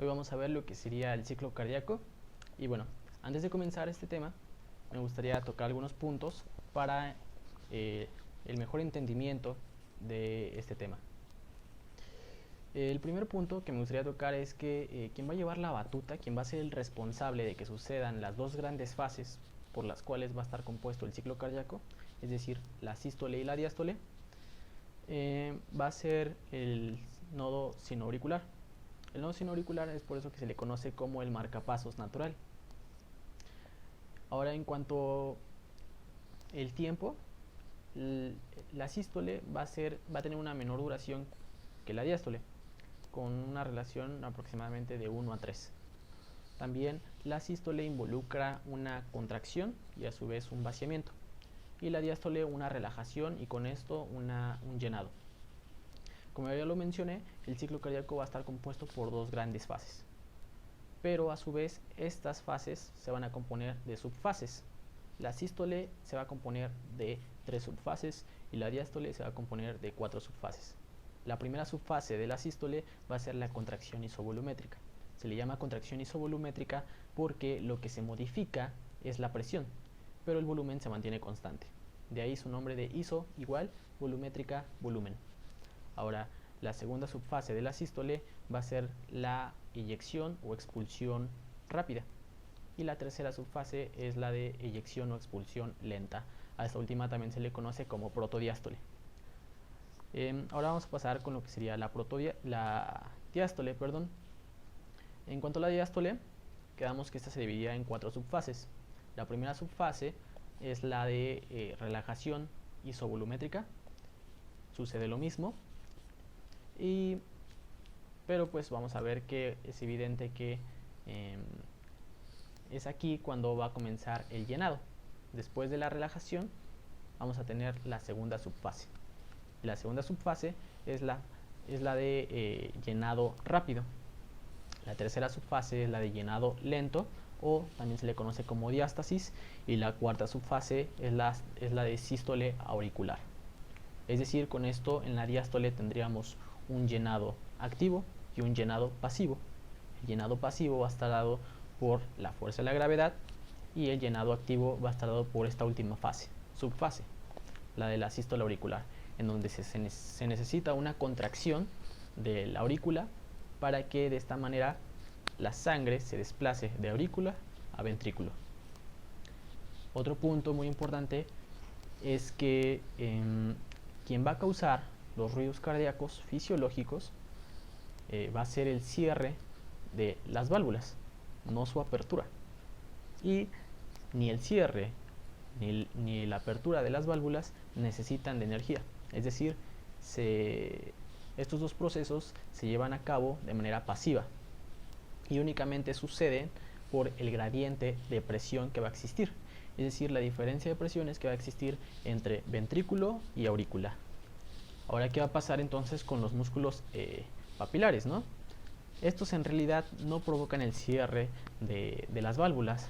Hoy vamos a ver lo que sería el ciclo cardíaco. Y bueno, antes de comenzar este tema, me gustaría tocar algunos puntos para el mejor entendimiento de este tema. El primer punto que me gustaría tocar es que quien va a llevar la batuta, quien va a ser el responsable de que sucedan las dos grandes fases por las cuales va a estar compuesto el ciclo cardíaco, es decir, la sístole y la diástole, va a ser el nodo sinoauricular. El nodo sinoauricular es por eso que se le conoce como el marcapasos natural. Ahora, en cuanto al tiempo, la sístole va a tener una menor duración que la diástole, con una relación aproximadamente de 1 a 3. También la sístole involucra una contracción y a su vez un vaciamiento, y la diástole una relajación y con esto un llenado. Como ya lo mencioné, el ciclo cardíaco va a estar compuesto por dos grandes fases, pero a su vez estas fases se van a componer de subfases. La sístole se va a componer de 3 subfases y la diástole se va a componer de 4 subfases. La primera subfase de la sístole va a ser la contracción isovolumétrica. Se le llama contracción isovolumétrica porque lo que se modifica es la presión, pero el volumen se mantiene constante. De ahí su nombre de iso igual volumétrica volumen. Ahora, la segunda subfase de la sístole va a ser la eyección o expulsión rápida. Y la tercera subfase es la de eyección o expulsión lenta. A esta última también se le conoce como protodiástole. Ahora vamos a pasar con lo que sería la diástole. En cuanto a la diástole, quedamos que esta se dividía en 4 subfases. La primera subfase es la de relajación isovolumétrica. Sucede lo mismo. Pero pues vamos a ver que es evidente que es aquí cuando va a comenzar el llenado. Después de la relajación vamos a tener la segunda subfase. La segunda subfase es la de llenado rápido. La tercera subfase es la de llenado lento, o también se le conoce como diástasis, y la cuarta subfase es la de sístole auricular. Es decir, con esto en la diástole tendríamos un llenado activo y un llenado pasivo. El llenado pasivo va a estar dado por la fuerza de la gravedad y el llenado activo va a estar dado por esta última subfase, la de la sístole auricular, en donde se necesita una contracción de la aurícula para que de esta manera la sangre se desplace de aurícula a ventrículo. Otro punto muy importante es que quien va a causar los ruidos cardíacos fisiológicos va a ser el cierre de las válvulas, no su apertura. Y ni el cierre ni la apertura de las válvulas necesitan de energía. Es decir, estos dos procesos se llevan a cabo de manera pasiva y únicamente suceden por el gradiente de presión que va a existir. Es decir, la diferencia de presiones que va a existir entre ventrículo y aurícula. Ahora, ¿qué va a pasar entonces con los músculos papilares, ¿no? Estos en realidad no provocan el cierre de las válvulas.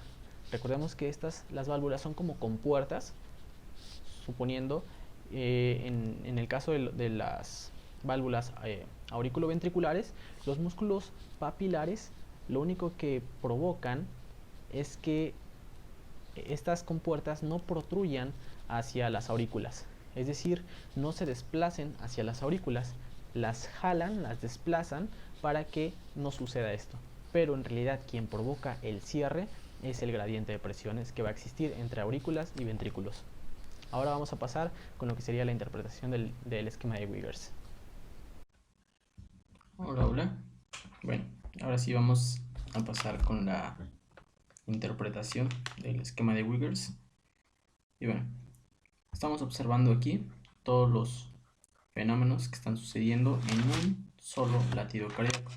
Recordemos que las válvulas son como compuertas, suponiendo en el caso de las válvulas auriculoventriculares, los músculos papilares lo único que provocan es que estas compuertas no protruyan hacia las aurículas, es decir, no se desplacen hacia las aurículas, las jalan, las desplazan para que no suceda esto. Pero en realidad quien provoca el cierre es el gradiente de presiones que va a existir entre aurículas y ventrículos. Ahora vamos a pasar con lo que sería la interpretación del esquema de Wiggers. Hola. Bueno, ahora sí vamos a pasar con la interpretación del esquema de Wiggers. Y bueno, estamos observando aquí todos los fenómenos que están sucediendo en un solo latido cardíaco.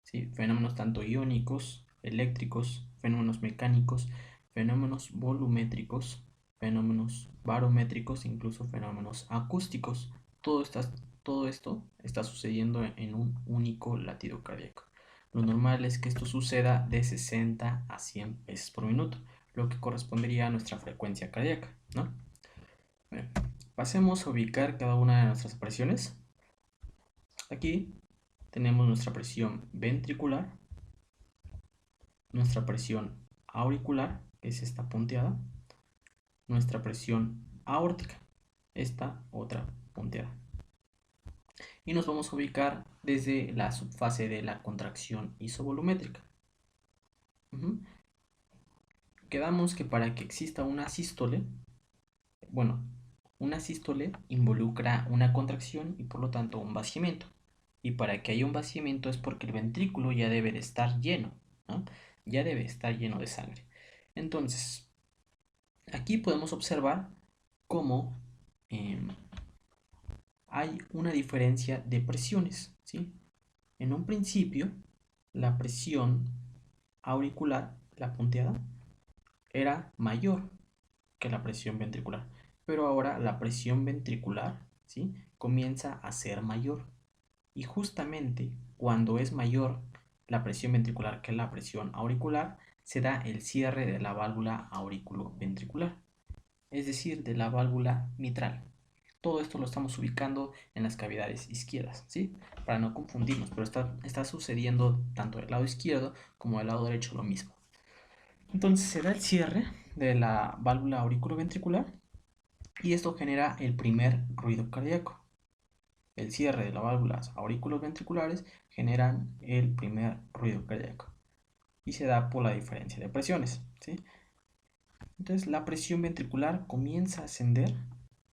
¿Sí? Fenómenos tanto iónicos, eléctricos, fenómenos mecánicos, fenómenos volumétricos, fenómenos barométricos, incluso fenómenos acústicos. Todo esto está sucediendo en un único latido cardíaco. Lo normal es que esto suceda de 60 a 100 veces por minuto, lo que correspondería a nuestra frecuencia cardíaca, ¿no? Bueno, pasemos a ubicar cada una de nuestras presiones. Aquí tenemos nuestra presión ventricular, nuestra presión auricular, que es esta punteada, nuestra presión aórtica, esta otra punteada. Y nos vamos a ubicar desde la subfase de la contracción isovolumétrica. Quedamos que para que exista una sístole, bueno, una sístole involucra una contracción y por lo tanto un vaciamiento. Y para que haya un vaciamiento es porque el ventrículo ya debe de estar lleno, ¿no? Ya debe estar lleno de sangre. Entonces, aquí podemos observar cómo hay una diferencia de presiones, ¿sí? En un principio, la presión auricular, la punteada, era mayor que la presión ventricular, pero ahora la presión ventricular, ¿sí?, comienza a ser mayor. Y justamente cuando es mayor la presión ventricular que la presión auricular, se da el cierre de la válvula auriculoventricular, es decir, de la válvula mitral. Todo esto lo estamos ubicando en las cavidades izquierdas, ¿sí? Para no confundirnos, pero está sucediendo tanto del lado izquierdo como del lado derecho lo mismo. Entonces se da el cierre de la válvula auriculoventricular y esto genera el primer ruido cardíaco. El cierre de las válvulas auriculoventriculares generan el primer ruido cardíaco y se da por la diferencia de presiones, ¿sí? Entonces la presión ventricular comienza a ascender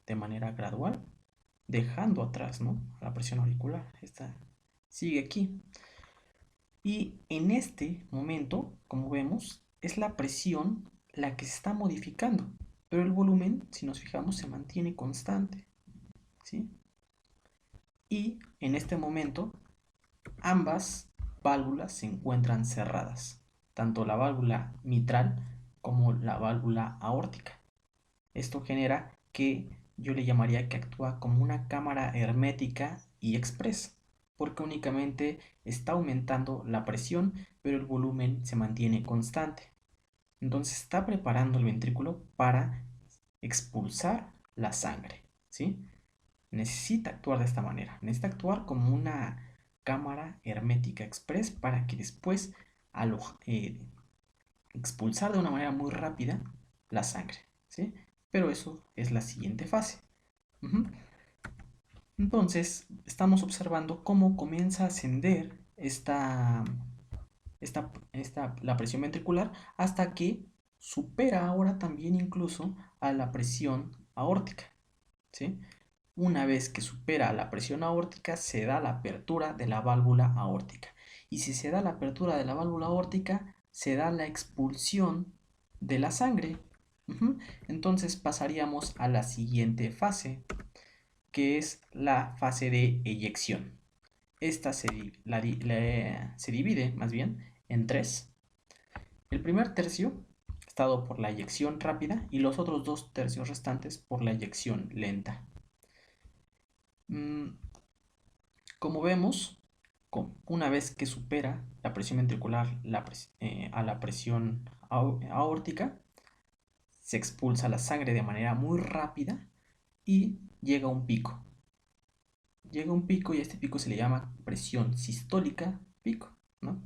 de manera gradual, dejando atrás, ¿no?, la presión auricular. Esta sigue aquí. Y en este momento, como vemos, es la presión la que se está modificando, pero el volumen, si nos fijamos, se mantiene constante, ¿sí? Y en este momento, ambas válvulas se encuentran cerradas, tanto la válvula mitral como la válvula aórtica. Esto genera que yo le llamaría que actúa como una cámara hermética y express, porque únicamente está aumentando la presión, pero el volumen se mantiene constante. Entonces está preparando el ventrículo para expulsar la sangre, ¿sí? Necesita actuar de esta manera, necesita actuar como una cámara hermética express para que después expulsar de una manera muy rápida la sangre, ¿sí? Pero eso es la siguiente fase. Entonces, estamos observando cómo comienza a ascender la presión ventricular hasta que supera ahora también incluso a la presión aórtica, ¿sí? Una vez que supera la presión aórtica, se da la apertura de la válvula aórtica. Y si se da la apertura de la válvula aórtica, se da la expulsión de la sangre. Entonces pasaríamos a la siguiente fase, que es la fase de eyección. Esta se divide más bien en tres. El primer tercio está dado por la eyección rápida y los otros 2 tercios restantes por la eyección lenta. Como vemos, una vez que supera la presión ventricular a la presión aórtica, se expulsa la sangre de manera muy rápida y llega a un pico. Llega a un pico y a este pico se le llama presión sistólica pico, ¿no?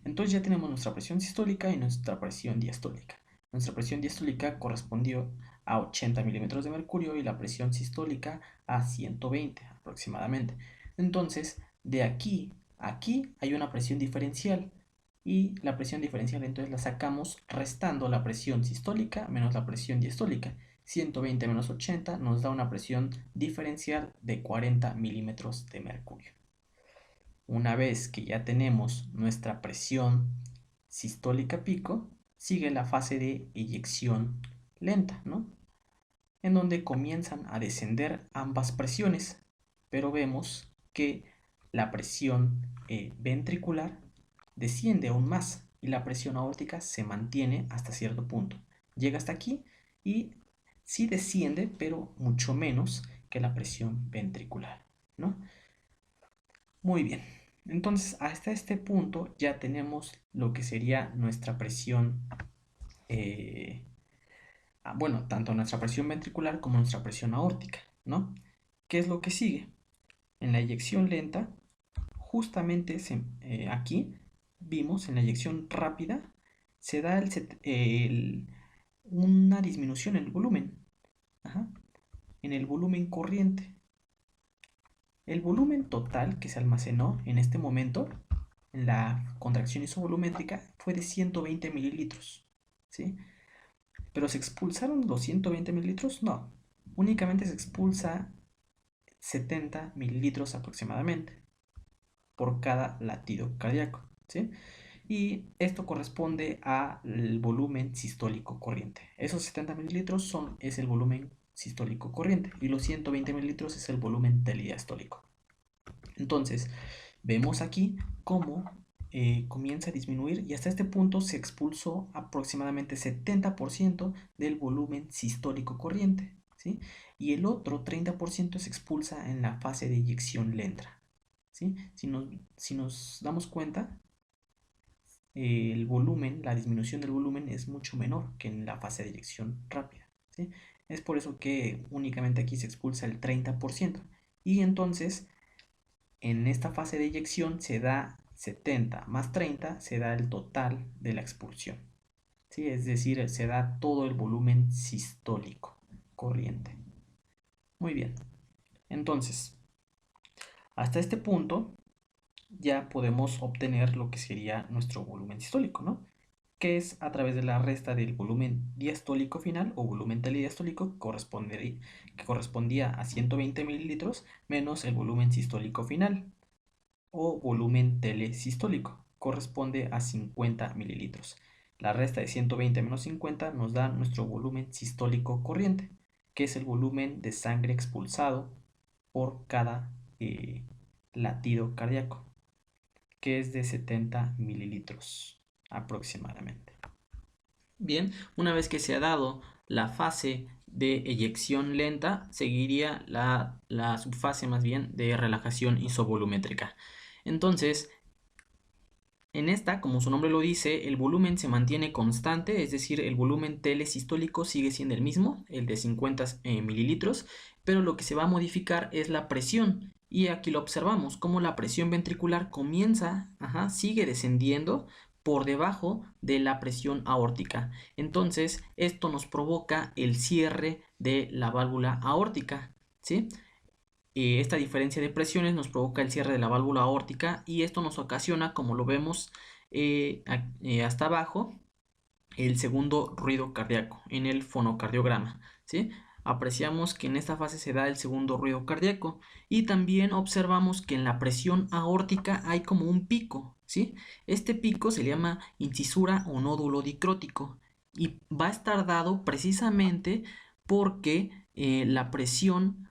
Entonces ya tenemos nuestra presión sistólica y nuestra presión diastólica. Nuestra presión diastólica correspondió a 80 milímetros de mercurio y la presión sistólica a 120 aproximadamente. Entonces, de aquí a aquí hay una presión diferencial y la presión diferencial entonces la sacamos restando la presión sistólica menos la presión diastólica. 120 menos 80 nos da una presión diferencial de 40 milímetros de mercurio. Una vez que ya tenemos nuestra presión sistólica pico, sigue la fase de eyección lenta, ¿no?, en donde comienzan a descender ambas presiones, pero vemos que la presión ventricular desciende aún más y la presión aórtica se mantiene hasta cierto punto. Llega hasta aquí y sí desciende, pero mucho menos que la presión ventricular, ¿no? Muy bien. Entonces, hasta este punto ya tenemos lo que sería nuestra presión, bueno, tanto nuestra presión ventricular como nuestra presión aórtica, ¿no? ¿Qué es lo que sigue? En la eyección lenta, justamente aquí vimos en la eyección rápida se da una disminución en el volumen, en el volumen corriente. El volumen total que se almacenó en este momento, en la contracción isovolumétrica, fue de 120 mililitros, ¿sí? ¿Pero se expulsaron los 120 mililitros? No, únicamente se expulsa 70 mililitros aproximadamente por cada latido cardíaco, ¿sí? Y esto corresponde al volumen sistólico corriente. Esos 70 mililitros es el volumen sistólico corriente y los 120 mililitros es el volumen telediastólico. Entonces, vemos aquí cómo comienza a disminuir y hasta este punto se expulsó aproximadamente 70% del volumen sistólico corriente, ¿sí? Y el otro 30% se expulsa en la fase de eyección lenta, ¿sí? Si nos damos cuenta, el volumen, la disminución del volumen es mucho menor que en la fase de eyección rápida, ¿sí? Es por eso que únicamente aquí se expulsa el 30%. Y entonces, en esta fase de eyección se da 70 más 30, se da el total de la expulsión, ¿sí? Es decir, se da todo el volumen sistólico corriente. Muy bien. Entonces, hasta este punto ya podemos obtener lo que sería nuestro volumen sistólico, ¿no? Que es a través de la resta del volumen diastólico final o volumen telediastólico que correspondía a 120 mililitros menos el volumen sistólico final o volumen telesistólico, corresponde a 50 mililitros. La resta de 120 menos 50 nos da nuestro volumen sistólico corriente, que es el volumen de sangre expulsado por cada latido cardíaco, que es de 70 mililitros aproximadamente. Bien, una vez que se ha dado la fase de eyección lenta, seguiría la subfase más bien de relajación isovolumétrica. Entonces, en esta, como su nombre lo dice, el volumen se mantiene constante, es decir, el volumen telesistólico sigue siendo el mismo, el de 50 mililitros, pero lo que se va a modificar es la presión. Y aquí lo observamos, como la presión ventricular sigue descendiendo por debajo de la presión aórtica. Entonces, esto nos provoca el cierre de la válvula aórtica, ¿sí? Esta diferencia de presiones nos provoca el cierre de la válvula aórtica y esto nos ocasiona, como lo vemos hasta abajo, el segundo ruido cardíaco en el fonocardiograma, ¿sí? Apreciamos que en esta fase se da el segundo ruido cardíaco y también observamos que en la presión aórtica hay como un pico, ¿sí? Este pico se llama incisura o nódulo dicrótico y va a estar dado precisamente porque la presión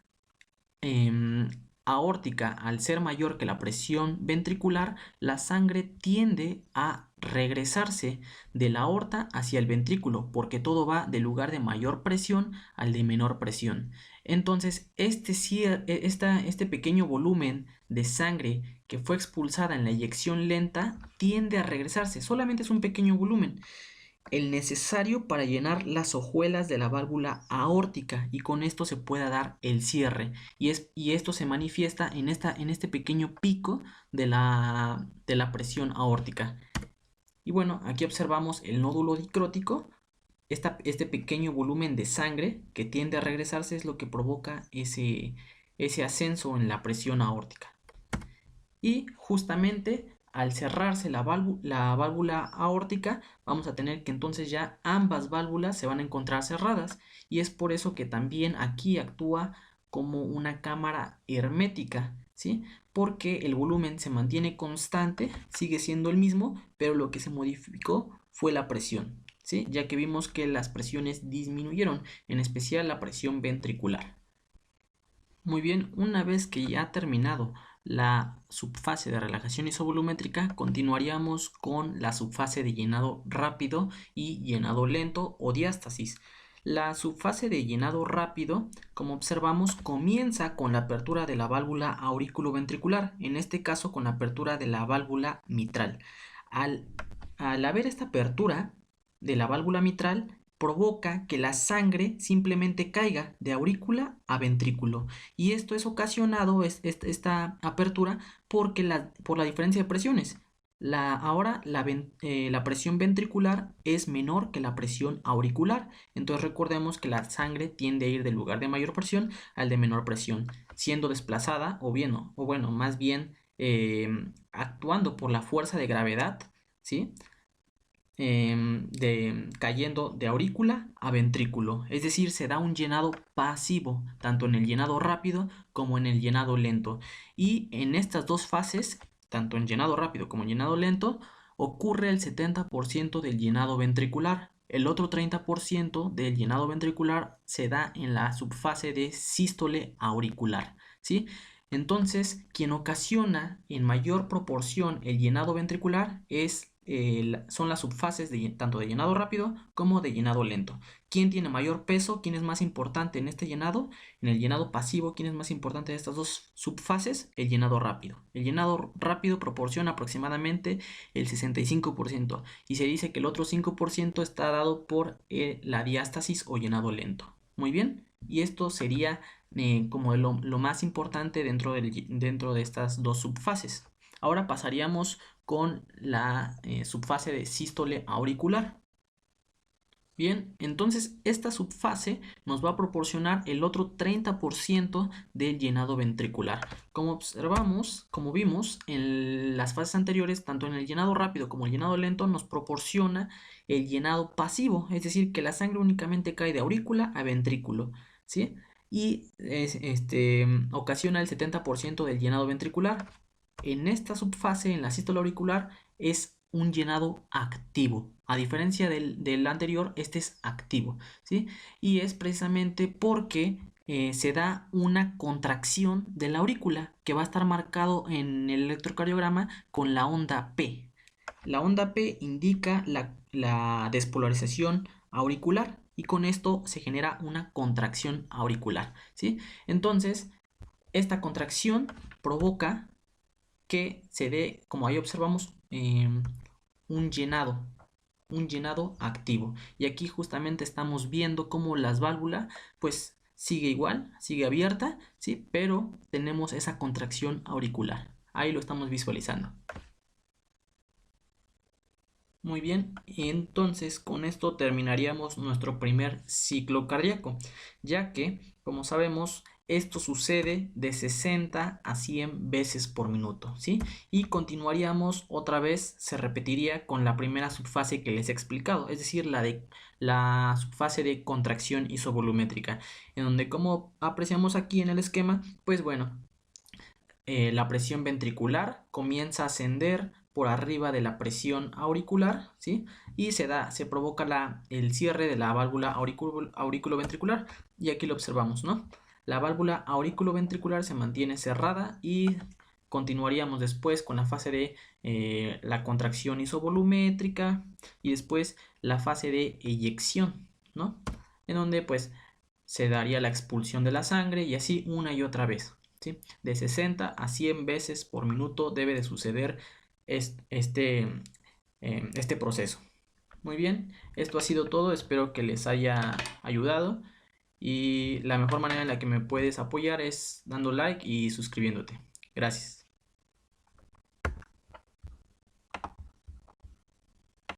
aórtica, al ser mayor que la presión ventricular, la sangre tiende a regresarse de la aorta hacia el ventrículo, porque todo va del lugar de mayor presión al de menor presión. Entonces, este pequeño volumen de sangre que fue expulsada en la eyección lenta tiende a regresarse, solamente es un pequeño volumen, el necesario para llenar las hojuelas de la válvula aórtica y con esto se pueda dar el cierre y esto se manifiesta en este pequeño pico de la presión aórtica. Y bueno, aquí observamos el nódulo dicrótico. Este pequeño volumen de sangre que tiende a regresarse es lo que provoca ese ascenso en la presión aórtica. Y justamente al cerrarse la válvula aórtica, vamos a tener que entonces ya ambas válvulas se van a encontrar cerradas y es por eso que también aquí actúa como una cámara hermética, ¿sí? Porque el volumen se mantiene constante, sigue siendo el mismo, pero lo que se modificó fue la presión, ¿sí? Ya que vimos que las presiones disminuyeron, en especial la presión ventricular. Muy bien, una vez que ya ha terminado la subfase de relajación isovolumétrica, continuaríamos con la subfase de llenado rápido y llenado lento o diástasis. La subfase de llenado rápido, como observamos, comienza con la apertura de la válvula auriculoventricular, en este caso con la apertura de la válvula mitral. Al haber esta apertura de la válvula mitral, provoca que la sangre simplemente caiga de aurícula a ventrículo y esto es ocasionado, esta apertura, por la diferencia de presiones. Ahora la presión ventricular es menor que la presión auricular. Entonces recordemos que la sangre tiende a ir del lugar de mayor presión al de menor presión, siendo desplazada más bien actuando por la fuerza de gravedad, ¿sí? Cayendo de aurícula a ventrículo, es decir, se da un llenado pasivo, tanto en el llenado rápido como en el llenado lento. Y en estas dos fases, tanto en llenado rápido como en llenado lento, ocurre el 70% del llenado ventricular. El otro 30% del llenado ventricular se da en la subfase de sístole auricular, ¿sí? Entonces, quien ocasiona en mayor proporción el llenado ventricular son las subfases tanto de llenado rápido como de llenado lento. ¿Quién tiene mayor peso? ¿Quién es más importante en este llenado? En el llenado pasivo, ¿quién es más importante de estas dos subfases? El llenado rápido. El llenado rápido proporciona aproximadamente el 65% y se dice que el otro 5% está dado por la diástasis o llenado lento. Muy bien, y esto sería como lo más importante dentro de estas dos subfases. Ahora pasaríamos con la subfase de sístole auricular. Bien, entonces esta subfase nos va a proporcionar el otro 30% del llenado ventricular. Como vimos en las fases anteriores, tanto en el llenado rápido como el llenado lento nos proporciona el llenado pasivo, es decir, que la sangre únicamente cae de aurícula a ventrículo, ¿sí? Y ocasiona el 70% del llenado ventricular. En esta subfase, en la sístole auricular, es un llenado activo. A diferencia del anterior, este es activo, ¿sí? Y es precisamente porque se da una contracción de la aurícula que va a estar marcado en el electrocardiograma con la onda P. La onda P indica la despolarización auricular y con esto se genera una contracción auricular, ¿sí? Entonces, esta contracción provoca que se dé, como ahí observamos, un llenado activo. Y aquí justamente estamos viendo cómo las válvulas pues sigue igual, sigue abierta, ¿sí? Pero tenemos esa contracción auricular. Ahí lo estamos visualizando. Muy bien, y entonces con esto terminaríamos nuestro primer ciclo cardíaco, ya que, como sabemos, esto sucede de 60 a 100 veces por minuto, ¿sí? Y continuaríamos otra vez, se repetiría con la primera subfase que les he explicado, es decir, la subfase de contracción isovolumétrica, en donde, como apreciamos aquí en el esquema, pues bueno, la presión ventricular comienza a ascender por arriba de la presión auricular, ¿sí? Y se provoca el cierre de la válvula auriculoventricular, y aquí lo observamos, ¿no? La válvula auriculoventricular se mantiene cerrada y continuaríamos después con la fase de la contracción isovolumétrica y después la fase de eyección, ¿no? En donde pues se daría la expulsión de la sangre y así una y otra vez, ¿sí? De 60 a 100 veces por minuto debe de suceder este proceso. Muy bien, esto ha sido todo, espero que les haya ayudado y la mejor manera en la que me puedes apoyar es dando like y suscribiéndote. Gracias.